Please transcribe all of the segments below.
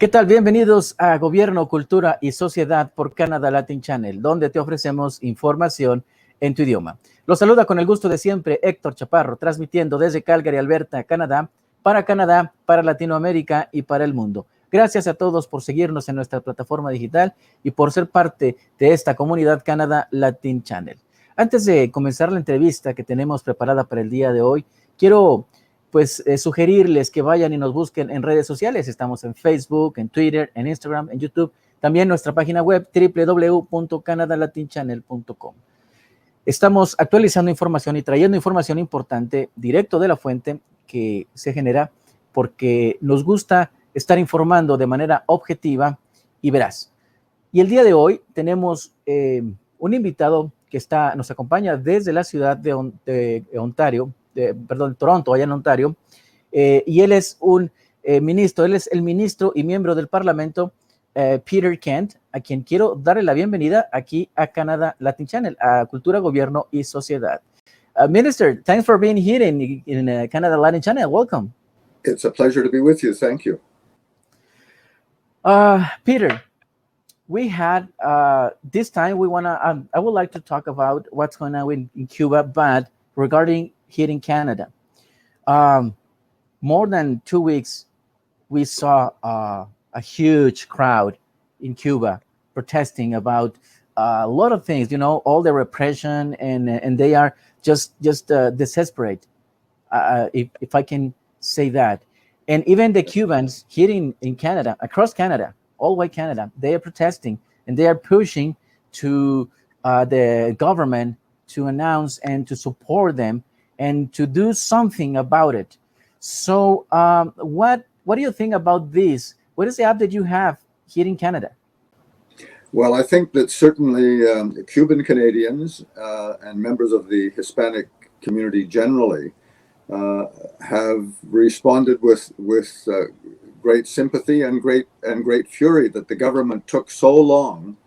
¿Qué tal? Bienvenidos a Gobierno, Cultura y Sociedad por Canadá Latin Channel, donde te ofrecemos información en tu idioma. Los saluda con el gusto de siempre Héctor Chaparro, transmitiendo desde Calgary, Alberta, Canadá, para Latinoamérica y para el mundo. Gracias a todos por seguirnos en nuestra plataforma digital y por ser parte de esta comunidad Canadá Latin Channel. Antes de comenzar la entrevista que tenemos preparada para el día de hoy, quiero sugerirles que vayan y nos busquen en redes sociales. Estamos en Facebook, en Twitter, en Instagram, en YouTube. También nuestra página web www.canadalatinchannel.com. Estamos actualizando información y trayendo información importante directo de la fuente que se genera porque nos gusta estar informando de manera objetiva y veraz. Y el día de hoy tenemos un invitado que nos acompaña desde la ciudad de Toronto, allá en Ontario, y él es ministro, él es el ministro y miembro del Parlamento, Peter Kent, a quien quiero darle la bienvenida aquí a Canadá Latin Channel, a Cultura, Gobierno y Sociedad. Minister, thanks for being here in Canada Latin Channel. Welcome. It's a pleasure to be with you. Thank you. Peter, we had this time I would like to talk about what's going on in Cuba, but regarding here in Canada. More than 2 weeks, we saw a huge crowd in Cuba protesting about a lot of things, all the repression, and they are just desperate, if I can say that. And even the Cubans here in Canada, across Canada, all white Canada, they are protesting and they are pushing to the government to announce and to support them and to do something about it. So what do you think about this? What is the update you have here in Canada? Well, I think that certainly Cuban Canadians and members of the Hispanic community generally have responded with great sympathy and great fury that the government took so long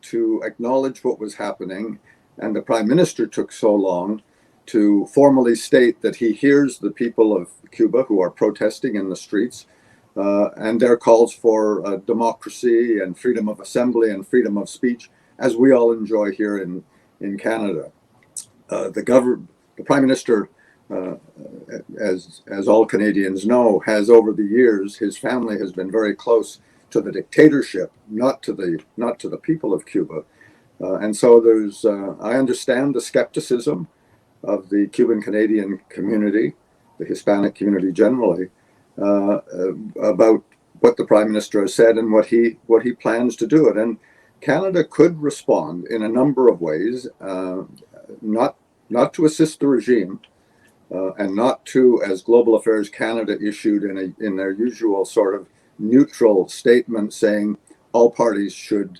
to acknowledge what was happening, and the Prime Minister took so long to formally state that he hears the people of Cuba who are protesting in the streets and their calls for democracy and freedom of assembly and freedom of speech, as we all enjoy here in Canada. The Prime Minister, as all Canadians know, has over the years, his family has been very close to the dictatorship, not to the people of Cuba. And so I understand the skepticism of the Cuban Canadian community, the Hispanic community generally, about what the Prime Minister has said and what he plans to do it. And Canada could respond in a number of ways, not to assist the regime, and not to, as Global Affairs Canada issued in their usual sort of neutral statement saying all parties should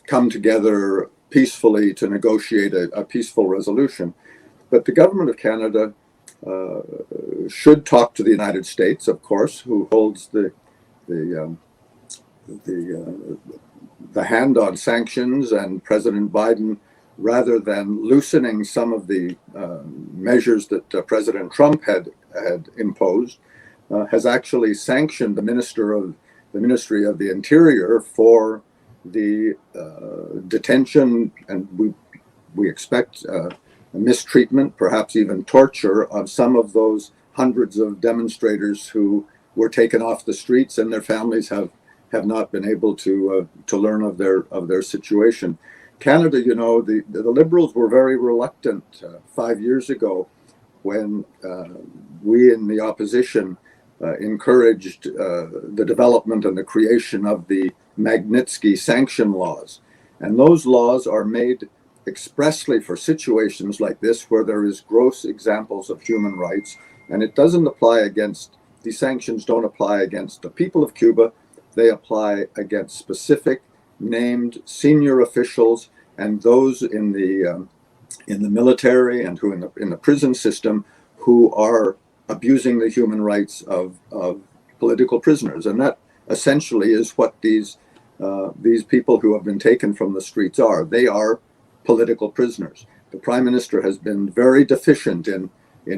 come together peacefully to negotiate a peaceful resolution. But the government of Canada should talk to the United States, of course, who holds the hand on sanctions, and President Biden, rather than loosening some of the measures that President Trump had imposed, has actually sanctioned the Ministry of the Interior for the detention, and we expect mistreatment, perhaps even torture, of some of those hundreds of demonstrators who were taken off the streets, and their families have not been able to learn of their situation. Canada, the Liberals were very reluctant 5 years ago when we in the opposition encouraged the development and the creation of the Magnitsky sanction laws. And those laws are made expressly for situations like this where there is gross examples of human rights, and it doesn't apply against, these sanctions don't apply against the people of Cuba, they apply against specific named senior officials and those in the military and who in the prison system who are abusing the human rights of political prisoners. And that essentially is what these people who have been taken from the streets are. They are political prisoners. The Prime Minister has been very deficient in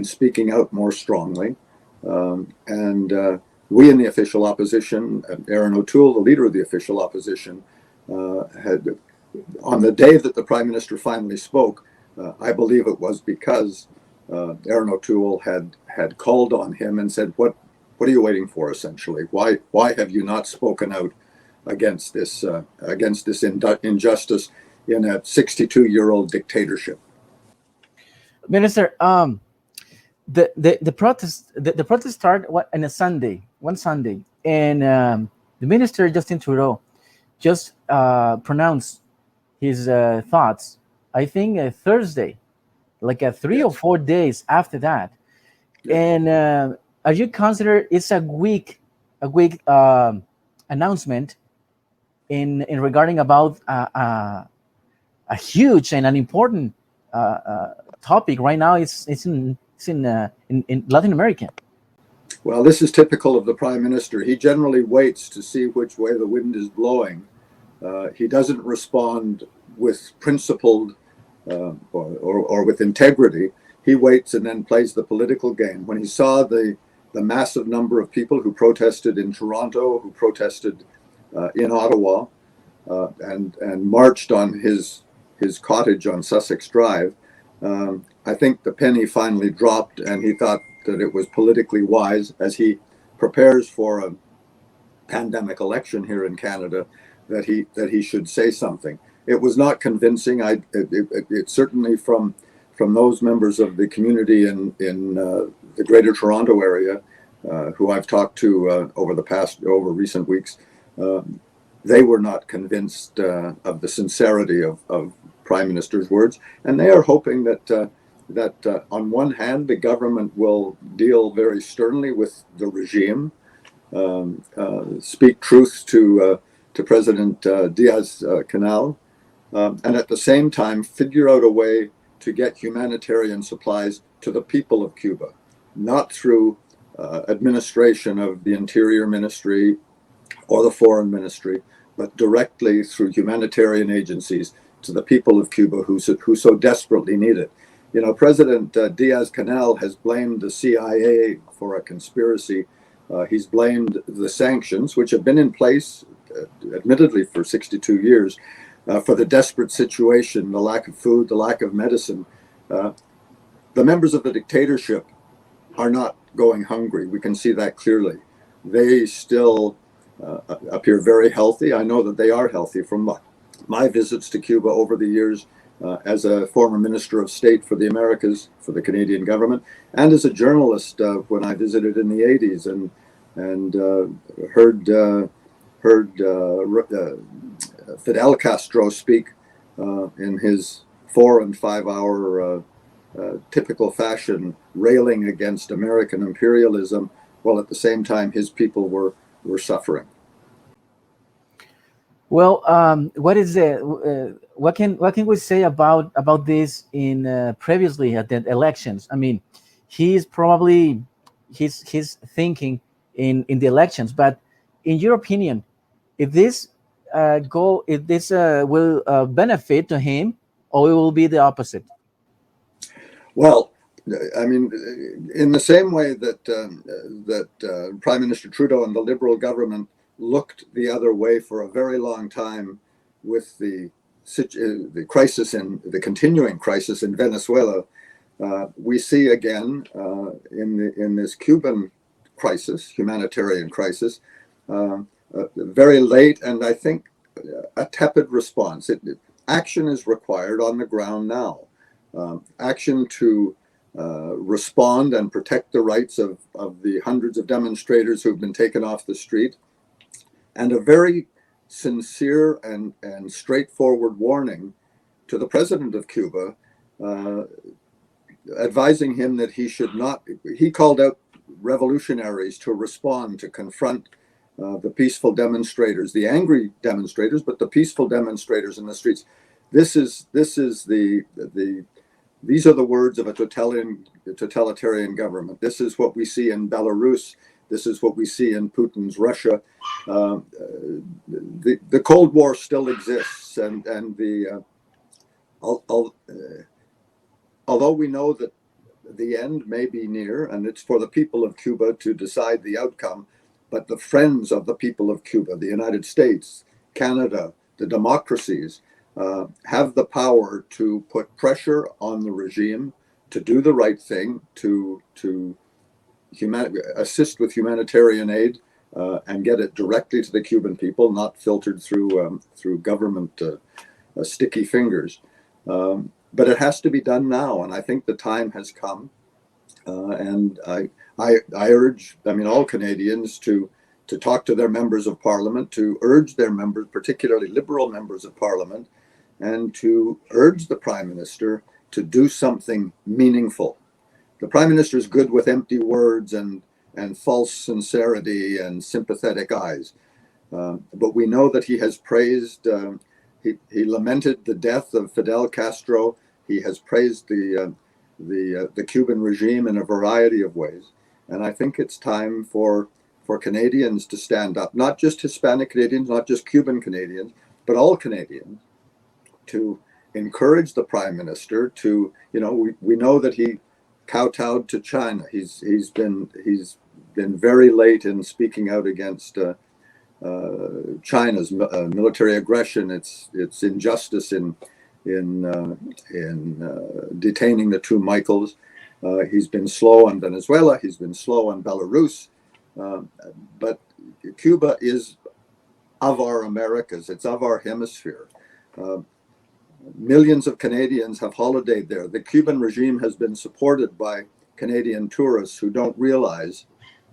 speaking out more strongly. And we in the official opposition, Aaron O'Toole, the leader of the official opposition, had, on the day that the Prime Minister finally spoke, I believe it was because Aaron O'Toole had called on him and said, "What are you waiting for? Essentially, why have you not spoken out against this injustice in a 62-year-old dictatorship?" Minister, the protest started on a Sunday, one Sunday, and the minister Justin Trudeau just pronounced his thoughts. I think Thursday, like 3 or 4 days after that, and as you consider, it's a weak announcement in regarding about a huge and an important topic right now. It's in Latin America. Well, this is typical of the Prime Minister. He generally waits to see which way the wind is blowing. He doesn't respond with principled or with integrity. He waits and then plays the political game. When he saw the massive number of people who protested in Toronto, who protested in Ottawa, and marched on his cottage on Sussex Drive, I think the penny finally dropped, and he thought that it was politically wise, as he prepares for a pandemic election here in Canada, that he should say something. It was not convincing. It certainly from those members of the community in the Greater Toronto area, who I've talked to over recent weeks, they were not convinced of the sincerity of Prime Minister's words, and they are hoping that on one hand the government will deal very sternly with the regime, speak truth to President Diaz-Canel, and at the same time figure out a way to get humanitarian supplies to the people of Cuba, not through administration of the Interior Ministry or the Foreign Ministry, but directly through humanitarian agencies to the people of Cuba who so desperately need it. You know, President Diaz-Canel has blamed the CIA for a conspiracy. He's blamed the sanctions, which have been in place, admittedly, for 62 years, for the desperate situation, the lack of food, the lack of medicine. The members of the dictatorship are not going hungry. We can see that clearly. They still appear very healthy. I know that they are healthy from my visits to Cuba over the years, as a former Minister of State for the Americas, for the Canadian government, and as a journalist when I visited in the 80s and heard Fidel Castro speak in his 4 and 5 hour typical fashion, railing against American imperialism, while at the same time his people were suffering. Well, what is what can we say about this in previously at the elections? I mean, he's probably he's thinking in the elections, but in your opinion, if this will benefit to him, or it will be the opposite? Well, I mean, in the same way that Prime Minister Trudeau and the Liberal government looked the other way for a very long time with the crisis in the continuing crisis in Venezuela, we see again in this Cuban crisis, humanitarian crisis, very late and I think a tepid response. Action is required on the ground now. Action to respond and protect the rights of the hundreds of demonstrators who've been taken off the street, and a very sincere and straightforward warning to the president of Cuba, advising him that he should not, he called out revolutionaries to respond, to confront the peaceful demonstrators, the angry demonstrators, but the peaceful demonstrators in the streets. These are the words of a totalitarian government. This is what we see in Belarus. This is what we see in Putin's Russia. The Cold War still exists, and although we know that the end may be near, and it's for the people of Cuba to decide the outcome, but the friends of the people of Cuba, the United States, Canada, the democracies, have the power to put pressure on the regime to do the right thing, to assist with humanitarian aid, and get it directly to the Cuban people, not filtered through government sticky fingers. But it has to be done now, and I think the time has come. And I urge, all Canadians to talk to their members of Parliament, to urge their members, particularly Liberal members of Parliament, and to urge the Prime Minister to do something meaningful. The Prime Minister is good with empty words and false sincerity and sympathetic eyes. But we know that he has praised, he lamented the death of Fidel Castro. He has praised the Cuban regime in a variety of ways. And I think it's time for Canadians to stand up, not just Hispanic Canadians, not just Cuban Canadians, but all Canadians, to encourage the Prime Minister to, we know that he kowtowed to China. He's been very late in speaking out against China's military aggression, its injustice in detaining the two Michaels. He's been slow on Venezuela. He's been slow on Belarus. But Cuba is of our Americas. It's of our hemisphere. Millions of Canadians have holidayed there. The Cuban regime has been supported by Canadian tourists who don't realize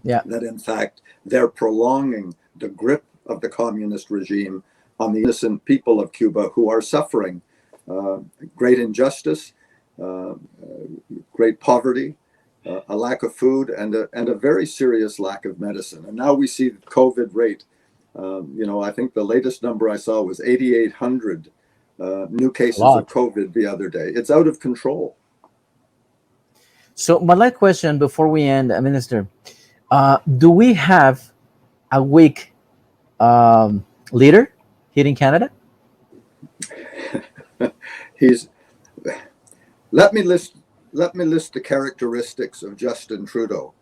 that, in fact, they're prolonging the grip of the communist regime on the innocent people of Cuba who are suffering great injustice, great poverty, a lack of food, and a very serious lack of medicine. And now we see the COVID rate. I think the latest number I saw was 8,800 new cases of COVID the other day. It's out of control. So my last question before we end, Minister, do we have a weak leader here in Canada? Let me list the characteristics of Justin Trudeau.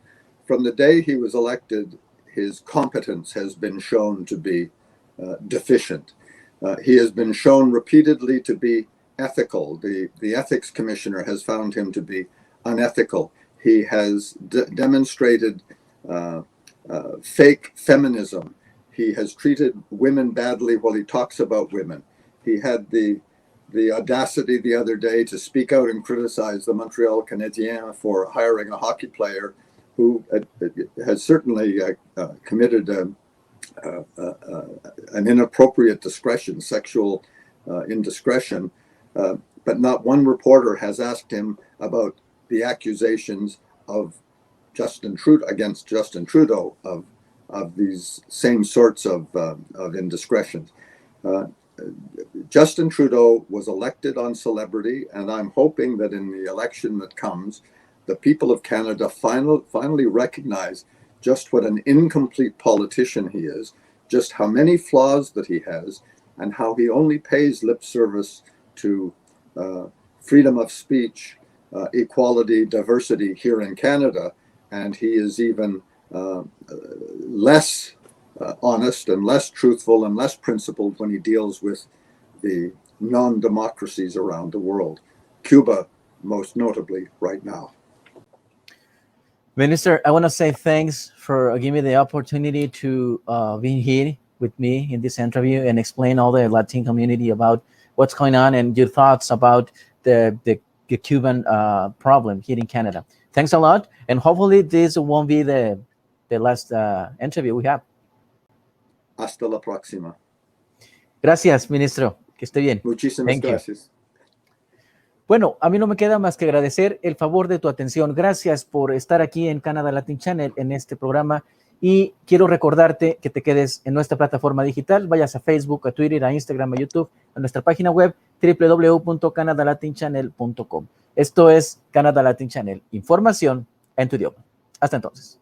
From the day he was elected, his competence has been shown to be deficient. He has been shown repeatedly to be ethical. The ethics commissioner has found him to be unethical. He has demonstrated fake feminism. He has treated women badly while he talks about women. He had the audacity the other day to speak out and criticize the Montreal Canadiens for hiring a hockey player who has certainly committed an inappropriate discretion, sexual indiscretion, but not one reporter has asked him about the accusations of against Justin Trudeau of these same sorts of indiscretions. Justin Trudeau was elected on celebrity, and I'm hoping that in the election that comes, the people of Canada finally recognize just what an incomplete politician he is, just how many flaws that he has, and how he only pays lip service to freedom of speech, equality, diversity here in Canada, and he is even less honest and less truthful and less principled when he deals with the non-democracies around the world, Cuba most notably right now. Minister, I want to say thanks for giving me the opportunity to be here with me in this interview and explain all the Latin community about what's going on and your thoughts about the Cuban problem here in Canada. Thanks a lot, and hopefully this won't be the last interview we have. Hasta la próxima. Gracias, ministro. Que esté bien. Muchísimas gracias. Bueno, a mí no me queda más que agradecer el favor de tu atención. Gracias por estar aquí en Canada Latin Channel en este programa, y quiero recordarte que te quedes en nuestra plataforma digital. Vayas a Facebook, a Twitter, a Instagram, a YouTube, a nuestra página web www.canadalatinchannel.com. Esto es Canada Latin Channel, información en tu idioma. Hasta entonces.